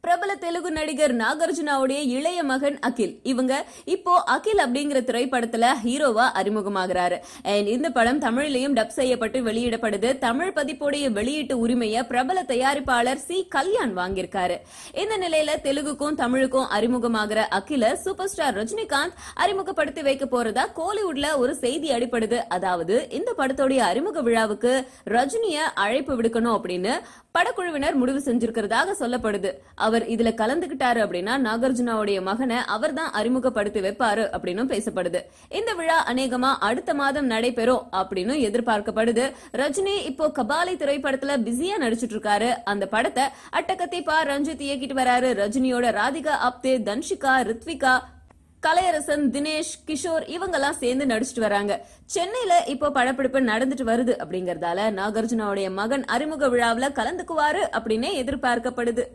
பிரபல தெலுங்கு நடிகர் நாகார்ஜுனாவுடைய இளைய மகன் அகில். இவங்க இப்போ அகில் அப்படிங்கிற திரைப்படத்துல ஹீரோவா அறிமுகமாகிறாரு. இந்த படம் தமிழிலையும் டப் செய்யப்பட்டு வெளியிடப்படுது. தமிழ் பதிப்புடைய வெளியீட்டு உரிமையை பிரபல தயாரிப்பாளர் சி கல்யாண் வாங்கியிருக்காரு. இந்த நிலையில தெலுங்குக்கும் தமிழுக்கும் அறிமுகமாகிற அகில சூப்பர் ஸ்டார் ரஜினிகாந்த் அறிமுகப்படுத்தி வைக்க போறதா கோலிவுட்ல ஒரு செய்தி அடிப்படுது. அதாவது இந்த படத்தோடைய அறிமுக விழாவுக்கு ரஜினிய அழைப்பு விடுக்கணும் அப்படின்னு படக்குழுவினர் முடிவு செஞ்சிருக்கிறதாக சொல்லப்படுது. அவர் இதுல கலந்துகிட்டாரு அப்படின்னா நாகார்ஜுனாவுடைய மகனை அவர் தான் அறிமுகப்படுத்தி வைப்பாரு அப்படின்னு பேசப்படுது. இந்த விழா அநேகமா அடுத்த மாதம் நடைபெறும் அப்படின்னு எதிர்பார்க்கப்படுது. ரஜினி இப்போ கபாலி திரைப்படத்துல பிஸியா நடிச்சிட்டு இருக்காரு. அந்த படத்தை அட்டகத்தி பா ரஞ்சித் இயக்கிட்டு வராரு. ரஜினியோட ராதிகா ஆப்தே, தன்ஷிகா, ரித்விகா, கலையரசன், தினேஷ், கிஷோர் இவங்கெல்லாம் சேர்ந்து நடிச்சிட்டு வராங்க. சென்னையில இப்போ படப்பிடிப்பு நடந்துட்டு வருது அப்படிங்கறதால நாகார்ஜுனாவுடைய மகன் அறிமுக விழாவில கலந்துக்குவாரு அப்படின்னே எதிர்பார்க்கப்படுது.